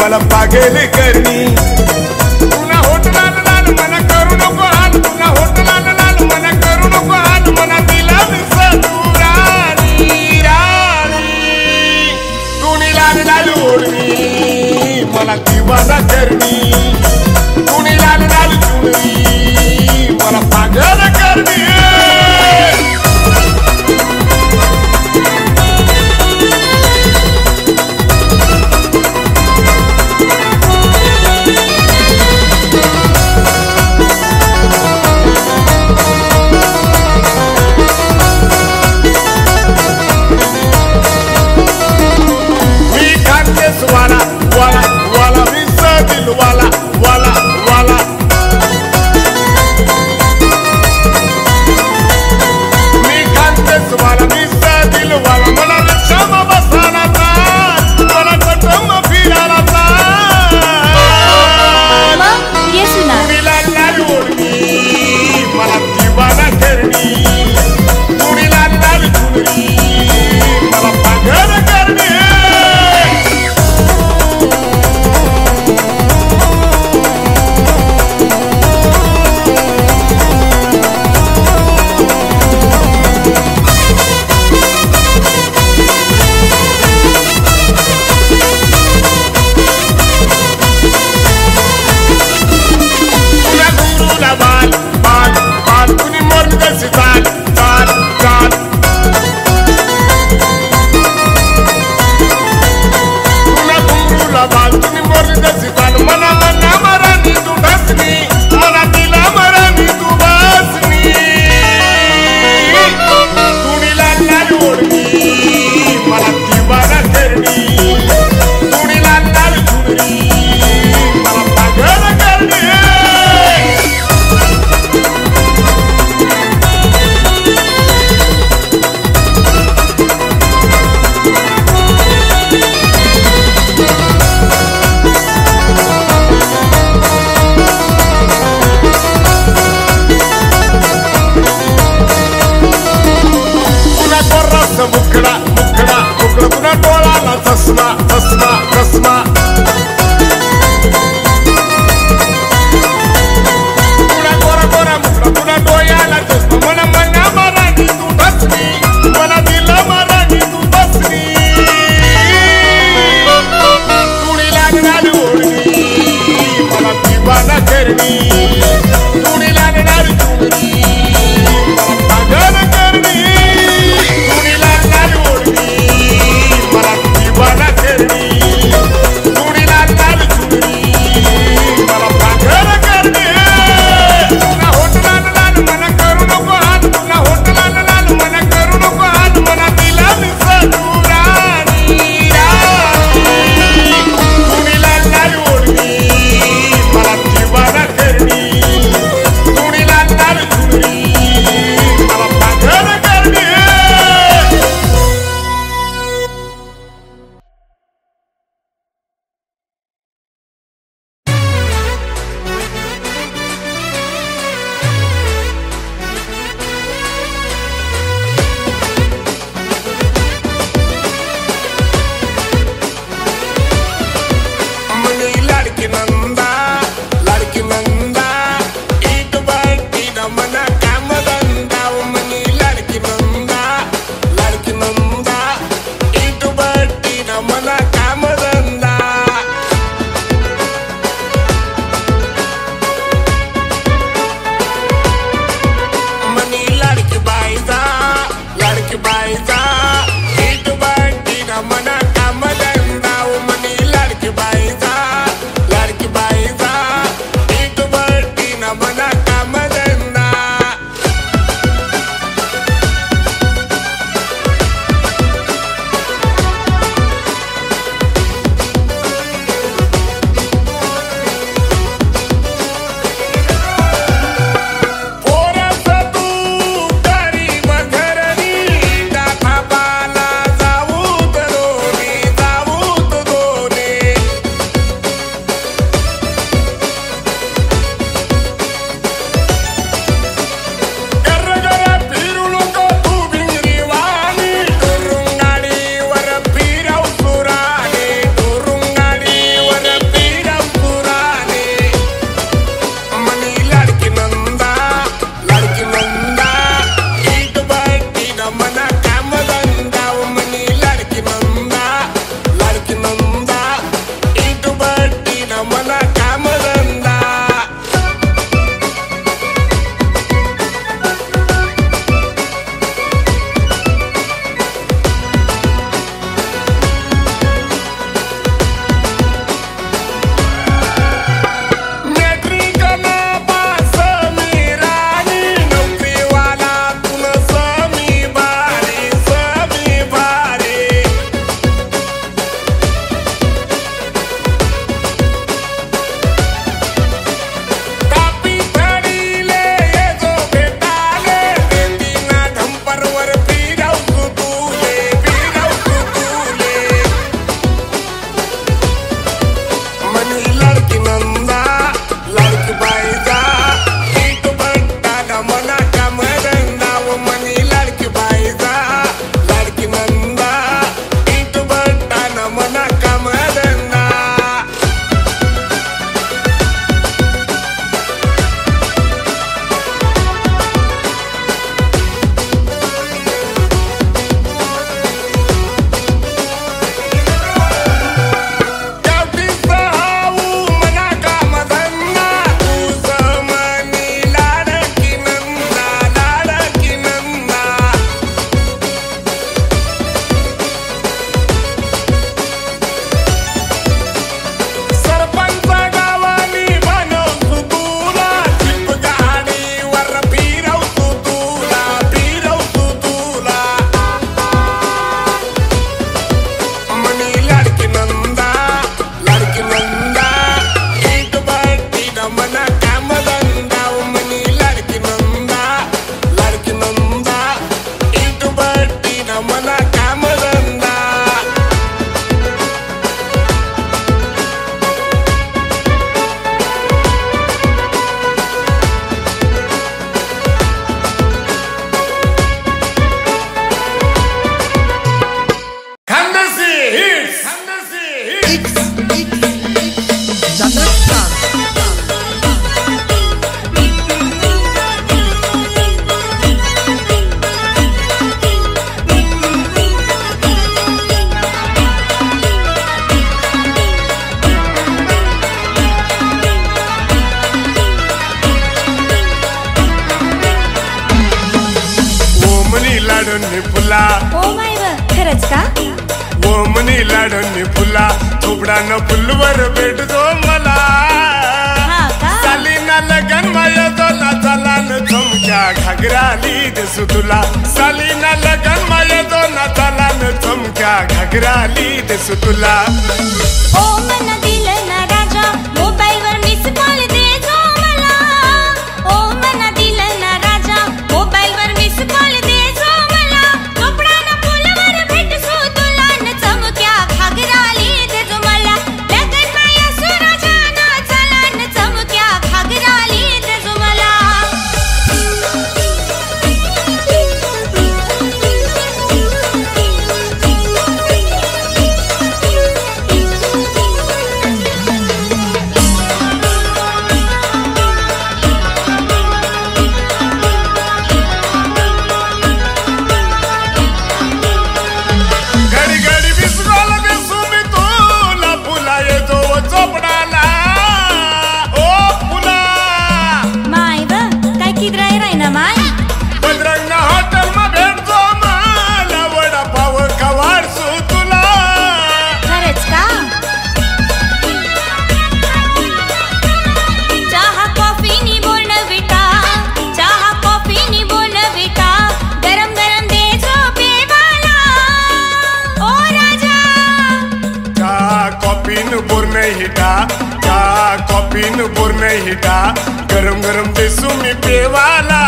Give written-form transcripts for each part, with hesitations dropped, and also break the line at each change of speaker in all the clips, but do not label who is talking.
मला पागल करनी तुला होठ लाल लाल मना करू नको हाल तुला होठ लाल लाल मना करू नको हाल मना दिला राणी राणी तुनी लाल लाल ओढणी मला दिवाना करनी तुनी लाल लाल चुनरी मला पागल करनी वाला वाला वाला विसा दिल वाला वाला वाला लाडणी फुला थोबडानं फुलवर भेटतो मला सालीना लगन माया तो नाचाला न चमक्या घागराली दिसू तुला सालीना लगन माया तो नाचाला न चमक्या घागराली दिसू तुला
ओ मन दिल ना राजा मोबाईल वर मिस कॉल दे जो मला ओ मन दिल ना राजा मोबाईल वर मिस कॉल दे जो मला चोपडानं फुलवर भेटसू तुला न चमक्या घागराली दे जो मला लगन माया सुराजा नाचाला न चमक्या घागराली दे जो मला
कॉफीन बोर हिटा गरम गरम देसू मी पेवाला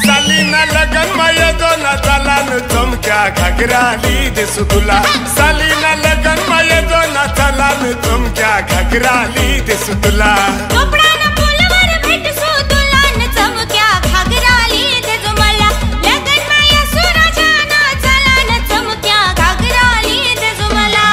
सालीना लगन माया जो नाचाला न चमक्या घागराली देसू तुला सालीना लगन माया जो नाचाला न चमक्या घागराली देसू तुला
चोपडानं फुलवर भेटसू तुला न चमक्या घागराली दे जो मला लगन माया सुराजा नाचाला न चमक्या घागराली दे जो मला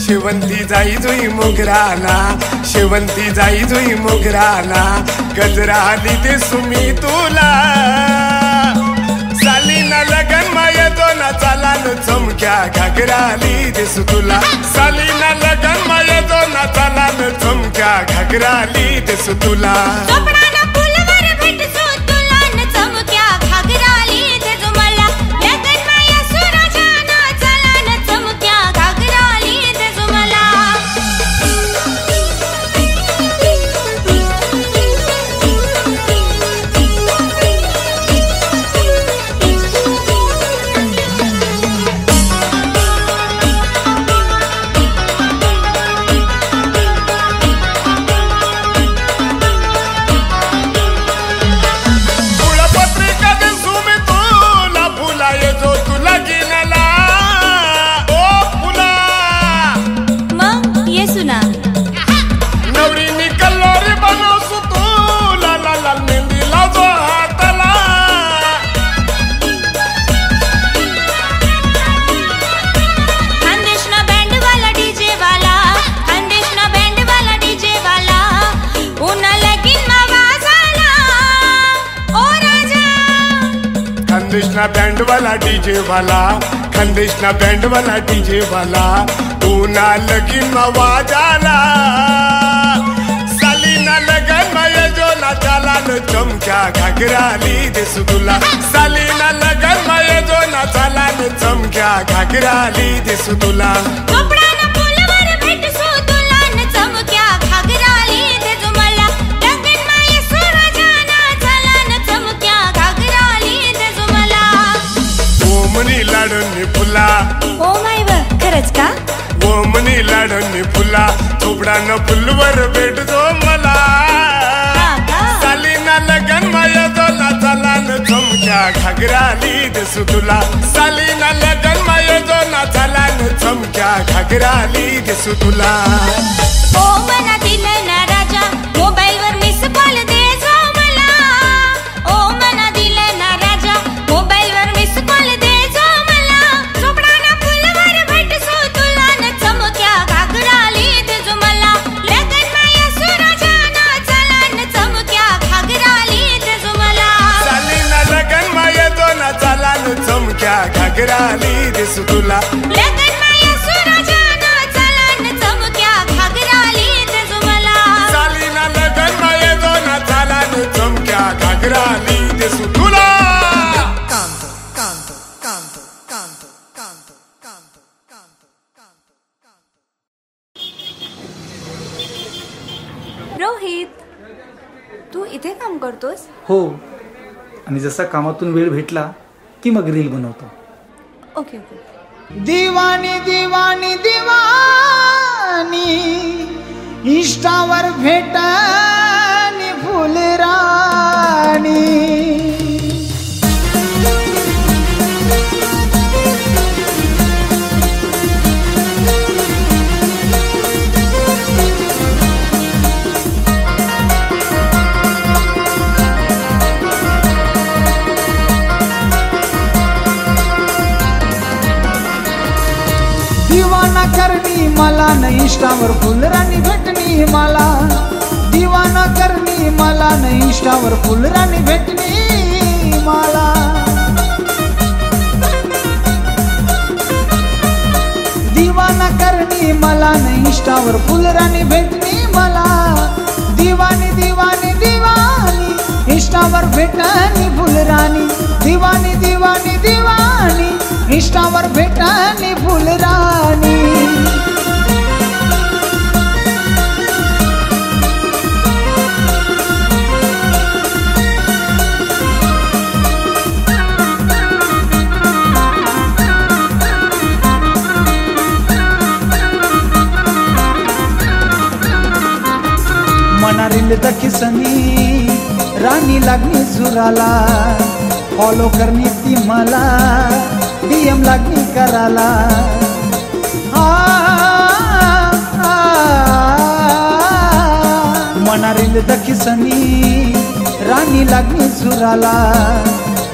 शेवंती जाई जुई मोगराला शेवंती जाई जुई मोगराला गजरा आली ते सुमी तुला सालीना लगन माया तो नाचाला न चमक्या घागराली दिसू तुला सालीना लगन माया तो नाचाला न चमक्या घागराली दिसू तुला
चोपडानं फुलवर भेटसू तुला न चमक्या घागराली दे जो मला लगन माया सुराजा नाचाला न चमक्या घागराली दे जो मला
खंदेशना बैंड वाला डीजे वाला खंदेशना बैंड वाला डीजे वाला ऊना लगीन मवाजाला सालीना लगन माया जो नाचाला न चमक्या घागराली दिसू तुला सालीना लगन माया जो नाचाला न चमक्या घागराली दिसू तुला
चोपडानं फुलवर भेटसू तुला न चमक्या घागराली दे जो मला लगन माया सुराजा नाचाला न चमक्या घागराली दे जो मला
ओमनी लाडणी फुला
ओ माय व खरंच का
ओमनी लाडणी फुला चोपडानं फुलवर भेटतो मला लगन माया दोला चला न चमक्या घागराली दिसू तुला सालीना लगन माया दोला चला न चमक्या घागराली दिसू तुला
ओ मना दिलना राजा मोबाईलवर मिस कॉल दे जो मला ओ मना दिलना राजा मोबाईलवर मिस कॉल दे जो मला चोपडाना फुलवर भेटसो तुला न चमक्या घागराली दे जो मला लगन माया सुराजाना चला न चमक्या घागराली दे जो मला
सालीना लगन माया दोला चला न चमक्या घागराली दिसू तुला
लगन माया सुराजाना चला न चमक्या घागराली दे जो मला
सालीना लगन माया दोला चला न चमक्या घागराली दिसू तुला
canto, canto, canto, canto, canto, canto, canto, canto, canto.
Rohit, तू इथे काम करतोस?
हो, आणि जसा कामातून वेळ भेटला की मग रील बनवतो.
Okay okay.
दिवानी दिवानी दिवानी इष्टावर भेटनी फुलराणी दिवाना करनी मला न इष्टावर फुलराणी भेटनी मला दिवाना करनी मला न इष्टावर फुलराणी भेटनी मला दिवाना करनी मला न इष्टावर फुलराणी भेटनी मला दिवानी दिवानी दिवानी इष्टावर भेटनी फुलराणी दिवानी दिवानी दिवानी इष्टावर भेटनी फुलराणी मनारील दखिसनी राणी लागणी सुराला फॉलो करणी ती मला डीएम लागणी कराला मनारील दखिसनी राणी लागणी सुराला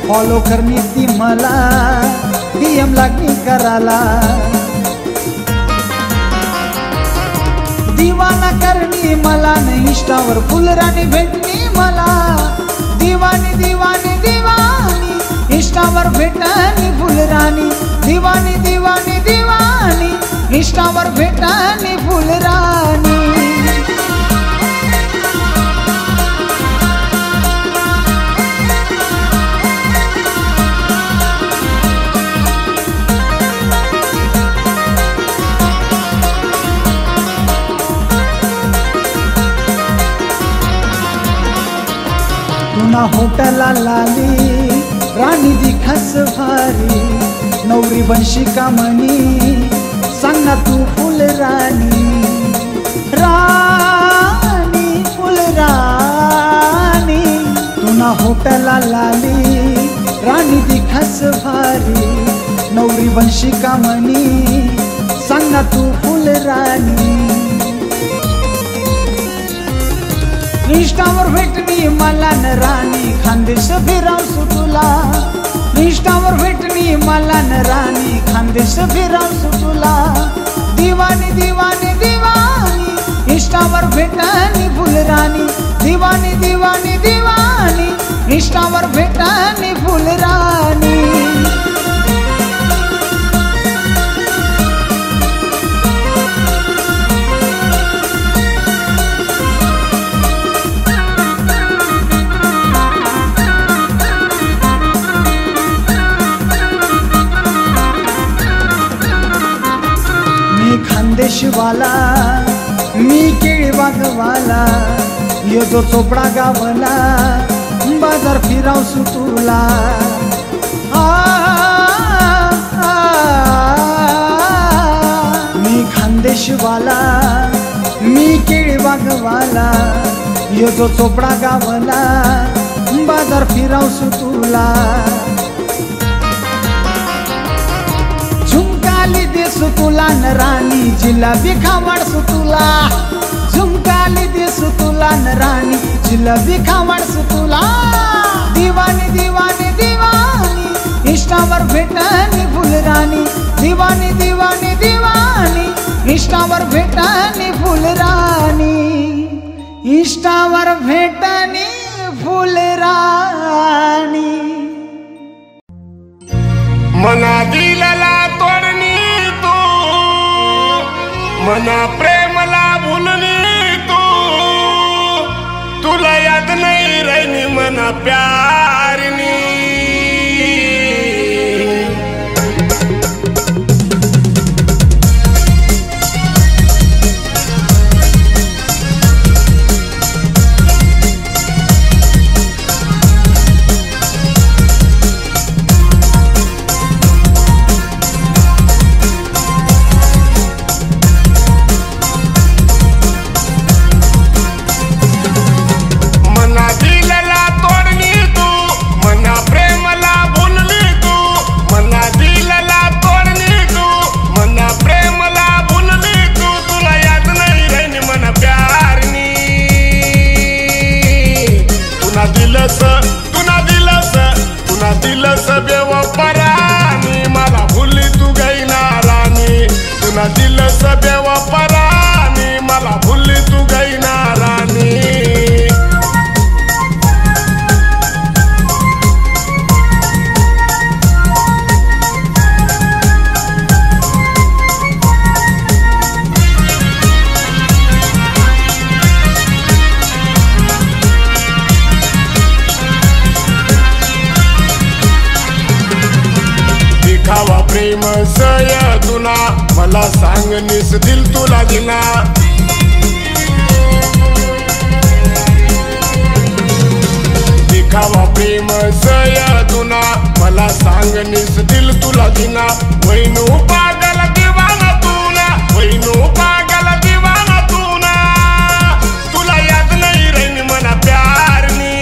फॉलो करणी ती मला डीएम लागणी कराला दिवाना करनी मला न इष्टावर फुलराणी भेटनी मला दिवानी दिवानी दिवानी इष्टावर भेटनी फुलराणी दिवानी दिवानी दिवानी इष्टावर भेटनी फुलराणी तुना होटला लाली राणी दिखास भारी नवरी बनशी कामणी सांग ना तू फुलराणी राणी फुलराणी तुना होटला लाली राणी दिखास भारी नवरी बनशी कामणी सांग ना तू फुलराणी इष्टावर भेटनी मला न राणी खानदेश फिरावसू तुला इष्टावर भेटनी मला न राणी खानदेश फिरावसू तुला दिवानी दिवानी दिवानी इष्टावर भेटनी फुलराणी दिवानी दिवानी दिवानी इष्टावर भेटनी फुलराणी खानदेशवाला मी केळी बागवाला येतो चोपडा गावला बाजार फिरावसू तुला मी खानदेशवाला मी केळी बागवाला यो जो चोपडा गावला बाजार फिरावसु तुला झुमकाली देसु तुला न राणी जिलाबी खावाडसु तुला झुमकाली देसु तुला न राणी जिलाबी खावाडसु तुला दिवानी दिवानी दिवानी इष्टावर भेटणी फुलराणी दिवानी दिवानी दिवानी इष्टावर भेटणी फुलराणी इष्टावर भेटणी फुलराणी
मना दिलला तोडणी तू मना प्रेमला भुलणी तू तुला याद नाही राहिनी मना प्यारनी दिलस बेवफरानी मला भुली तू गईना राणी तुला दिलस बेवफरानी मला भुली तू गईना राणी दिखावा प्रेम सय तुला मला सांग निस दिल तुला दिला दिखावा प्रेम सय तुला मला सांग निस दिल तुला दिला वैनू पागल दिवाना तुला वैनू पागल दिवाना तुला तुला याद नाही राहिनी मना प्यारनी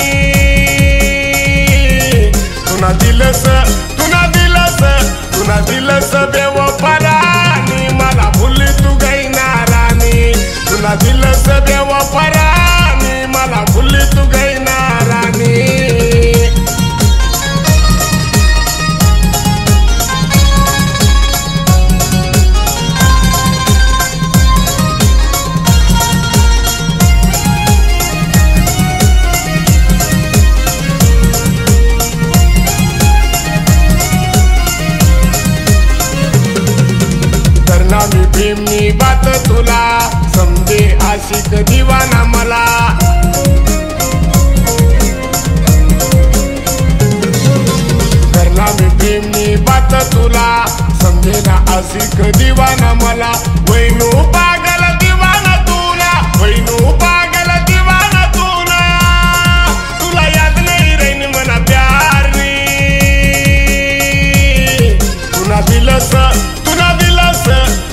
तुला दिलस तुला दिलस बेवफरानी मला भुली तू गईना राणी तुला दिलस बेवफरानी मला भुली तू गईना राणी मी प्रेमनी बात तुला समजे आशिक दिवाना मला करना मी प्रेमनी बात तुला समजे ना आशिक दिवाना मला वैनू पागल दिवाना तुला वैनू पागल दिवाना तुला तुला याद नाही राहिनी मना प्यारनी तुला दिलस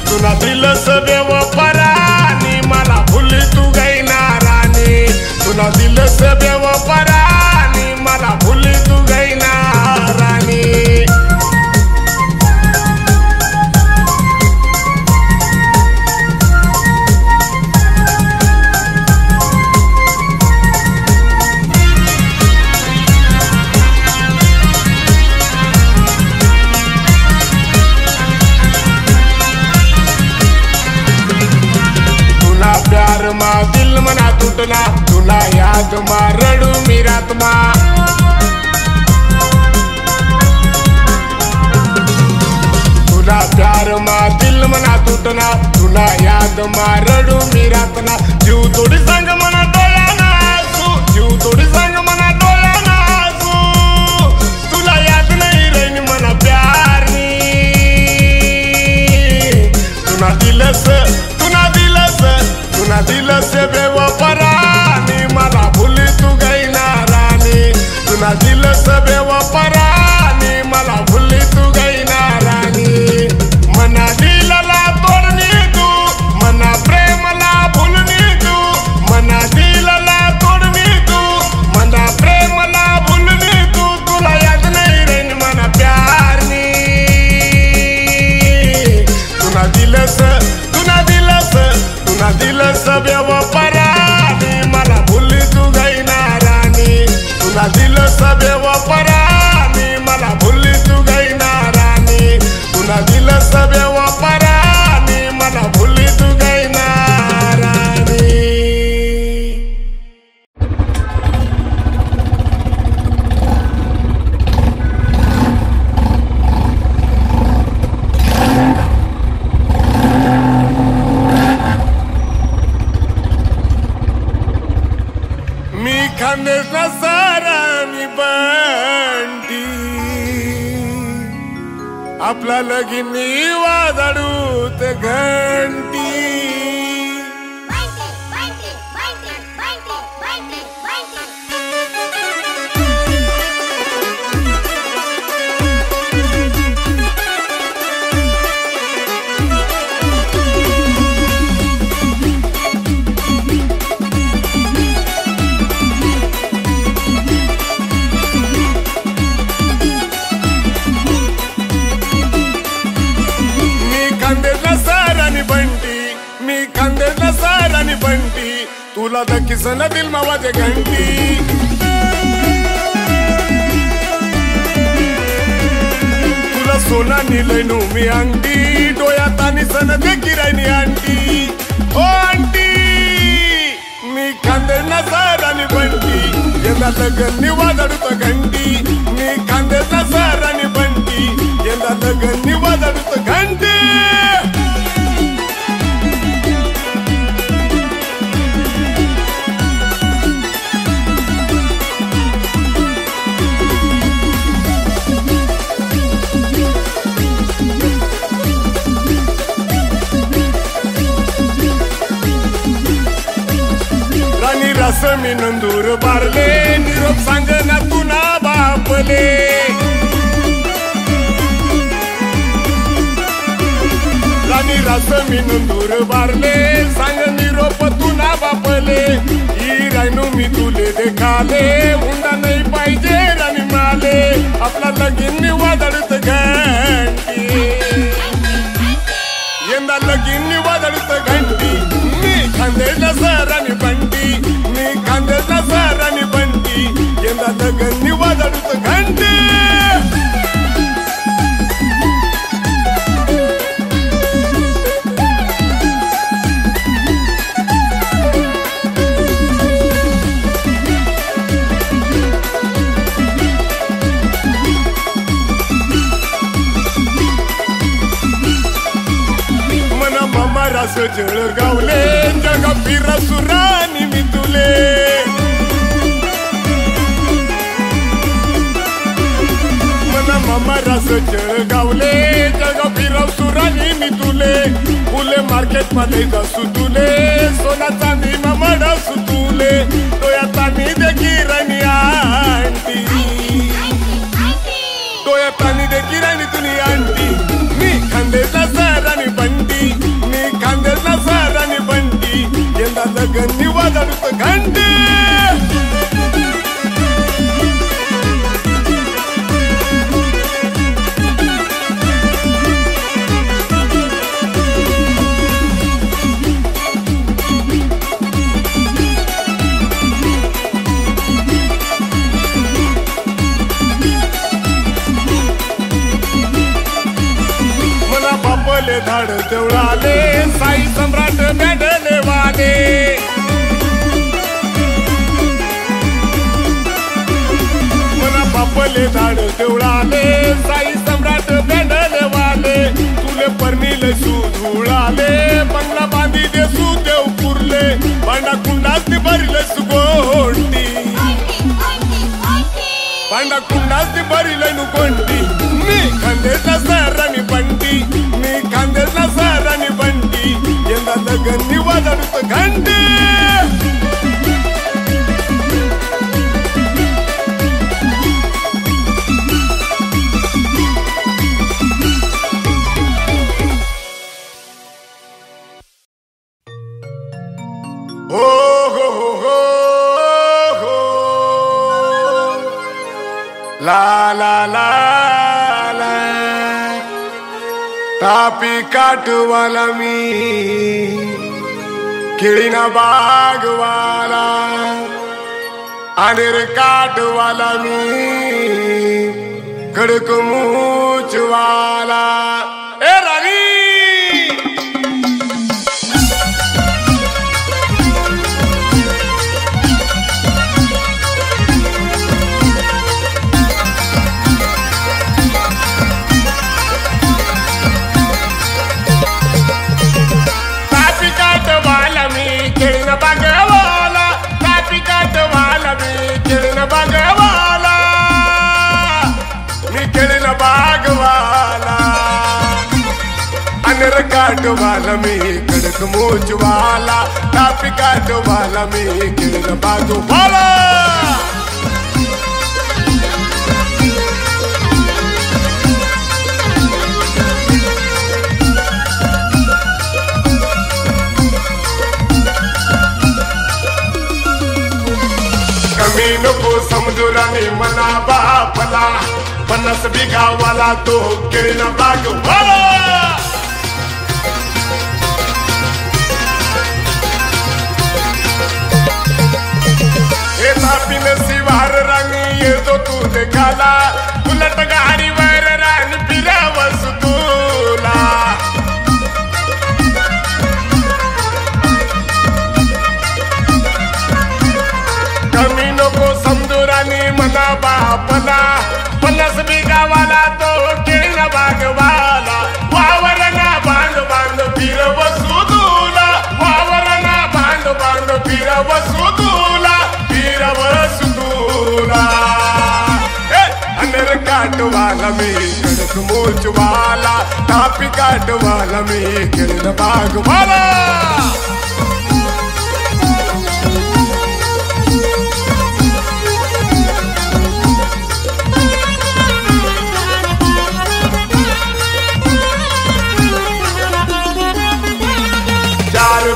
तुला दिलस बेवफरानी मला भुली तू गईना राणी तुला दिलस बेवफरानी मला भुली तू गईना राणी प्यार मा दिल मना तुटला तुला याद मा रडू मी रात मा तुला प्यार मा दिल मना तुटला तुला याद मा रडू मी रात ना जीव थोडी सांग मना डोळ्याना आसू जीव थोडी सांग मना डोळ्याना आसू तुला याद नाही राहिनी मना प्यारनी तुला दिलस तुला दिलस बेवफरानी मला भुली तू गईना राणी तुला दिलस बेवफरानी मला भुली तू गईना राणी मना दिलला तोडणी तू मना प्रेमला भुलणी तू मना दिलला तोड बेवापरानी मला भुलली तू गैना राणी तुला दिलं बेवापरानी मला भुलली तू गैना राणी मी खानदेशला सारा मी बंटी आपला लगीनी वाजडूत घंटी खानदेशला सारानी बंटी तुला तर किसन दिल मावाचे घंटी तुला सोना निलयनू मी अंगठी डोळ्यात आणि सन दे किरायनी आंटी ओ आंटी मी खानदेशला सारानी बंटी यंदा लग्न निवाजडूत घंटी मी खानदेशला सारानी बंटी यंदा लग्न निवाजडूत घंटी मी नंदूर बारले निरोप सांग ना तुना बापले राणी रास मी नंदूर बारले सांग निरोप तुना बापले ही रायनू मी तुले देखाले हुंडा नाही पाहिजे राणी माले आपला लगीन वाजडत घंटी यंदा लगीन वाजडत घंटी मी खानदेशला सारानी बंटी मी खानदेशला सारानी बंटी यंदा लग्न वाजडूत घंटी मना मामा रास जळगावले जगा फिरा सुरानी मी तुले मामा रस जळगावले जगा फिरव सुरानी मी तुले फुले मार्केट मध्ये जासू तुले सोना चांदी मामा डसू तुले डोळ्यात पाणी दे किराणी आंटी डोळ्यात पाणी दे किराणी तुनी आंटी मी खानदेशला सारानी बंटी मी खानदेशला सारानी बंटी यंदा लग्न वाजडूत घंटी धाड देवळाले साई सम्राट बॅडले वाले मना बापले धाड देवळाले साई सम्राट बॅडले वाले तुले परनीले सुधुळाले बंगला बांधी दे सुदेव पुरले भांडा कुंडास भरले सुगोंटी भांडा कुंडास भरले नु गोंटी मी खानदेशला सारानी बंटी मी खानदेशला सारानी बंटी यंदा लग्न वाजडूत घंटी हो हो हो हो हो ला ला ला ला तापी काटवाला मी केळीना बागवाला आणि रे काटवाला मी कडक मूचवाला ए राणी कापी काटवाला मी खेळणं बागवाला कापी काटवाला मी खेळणं बागवाला मी खेळणं बागवाला अनर काटवाला मी कडक मोचवाला कापी काटवाला मी खेळणं बागवाला कमी नको समजुराने मना बापला 50 बिघावाला तो केळीना बागवाला हे तापीन शिवार राणी येतो तू देखाला उलट गाडीवर रान फिरावस तुला कमी नको समजुरानी मना बापला 50 बिघावाला तो केळीना बागवाला वावरना बांध बांध फिरवसू तुला वावरना बांध बांध फिरवसू तुला फिरवसू तुला अनर काटवाला मी कडक मोचवाला कापी काटवाला मी केळीना बागवाला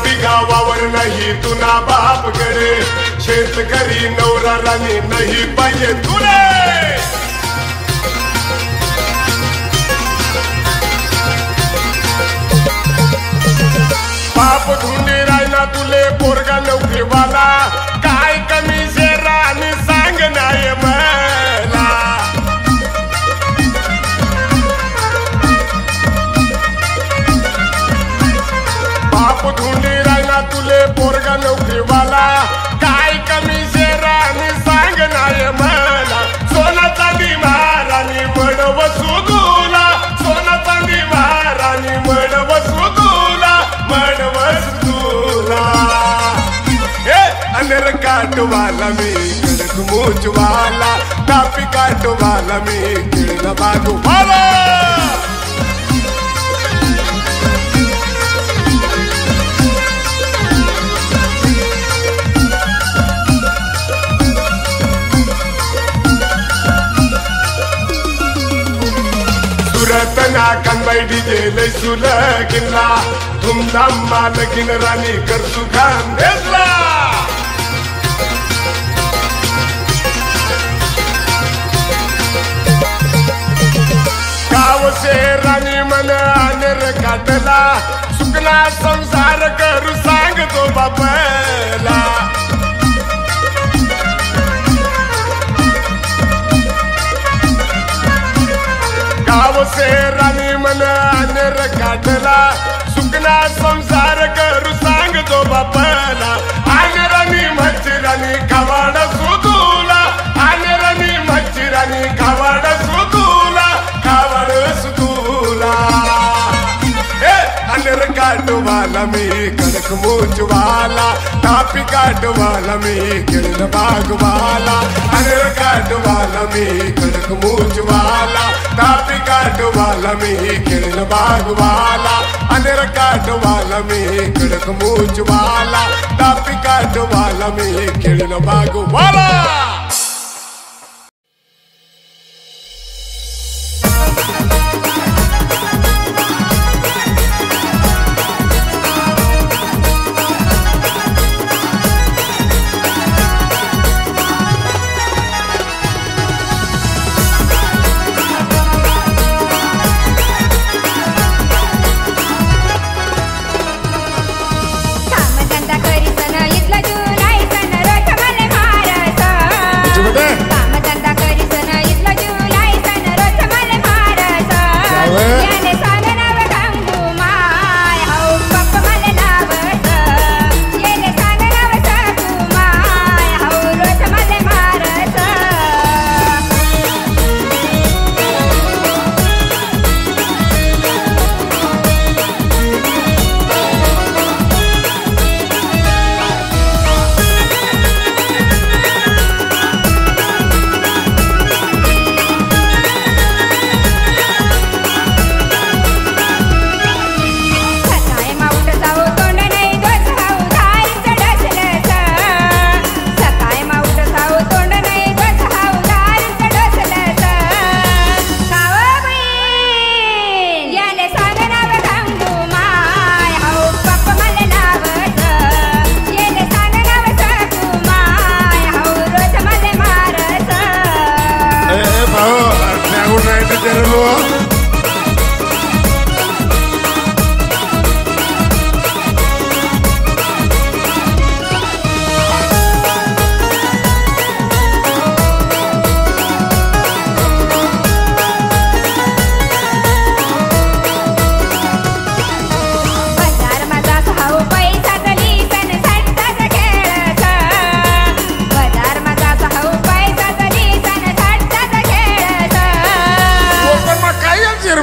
बिघावावर नाही तुना बाप कडे शेतकरी नवरा राणी नाही पाहिजे तुले बाप धुंडी राहिला तुले पोरगा नोकरीवाला काय कमी शेरा आणि सांग नाही मला बाप धुंडी राहिला तुले पोरगा नोकरीवाला काय कमी शेरा आणि सांग नाही मला सोना चांदी महाराणी मडवसू तुला सोना चांदी महाराणी मडवसू तुला मडवसू तुला अनर काटवाला मी कडक मोचवाला कापी काटवाला मी केळीना बागवाला सुरतना कनबाई डीजे लय सुलगिनला धुमधाम मालकीन राणी करसू खान देसला गाव से राणी मन अनर काटला सुकला संसार करू सांगतो बापला गाव से राणी मन अनर काटला सुकला संसार करू सांगतो बापला अनराणी मच्छराणी खवाड सुतूला अनराणी मच्छराणी खवाड सुतूला खवाड सुतूला अनर काटवाला मी कडक मोचवाला कापी काटवाला मी केळीना बागवाला अनर काटवाला मी कडक मोचवाला कापी काटवाला मी केळीना बागवाला अनर काटवाला मी कडक मोचवाला कापी काटवाला मी केळीना बागवाला
कामधंदा करीसन इथला जुनाई सन रोज मला मारस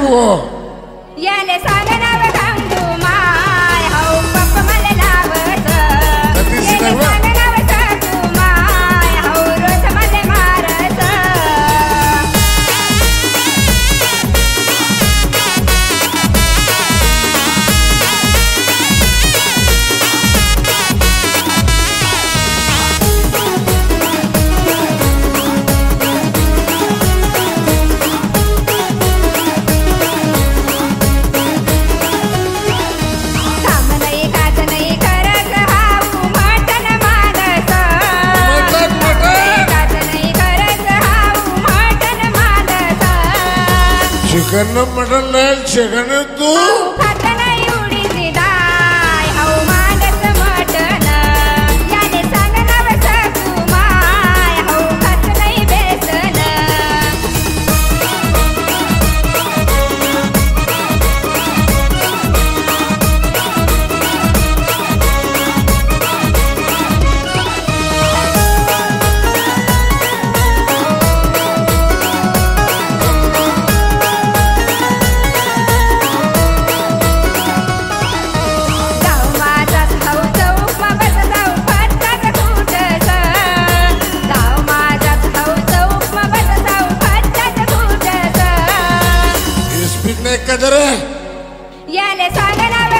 हो
याले सांगनाव खांदू माय हाऊ पप्प मला लावत
कधीच
याले
नाही बा.
सांगनाव सासू माय हाऊ रोज मला मारत काम नाही काच नाही करत हाऊ मटण मागत
मटण, मटण.
काच नाही करत हाऊ मटण मागत
चिकन मटन नाही चिकन तू
हाऊ खात नाही उडीची डाळ हाऊ मागत मटण याने सांगनाव सासू माय हाऊ खात नाही बेसन जाऊ माझाच हाऊ चौक मा बस जाऊ फटकाच फुटस जाऊ माझाच हाऊ चौक मा बस जाऊ फटकाच फुटस
स्पीक नाही का जरा
याले सांगनाव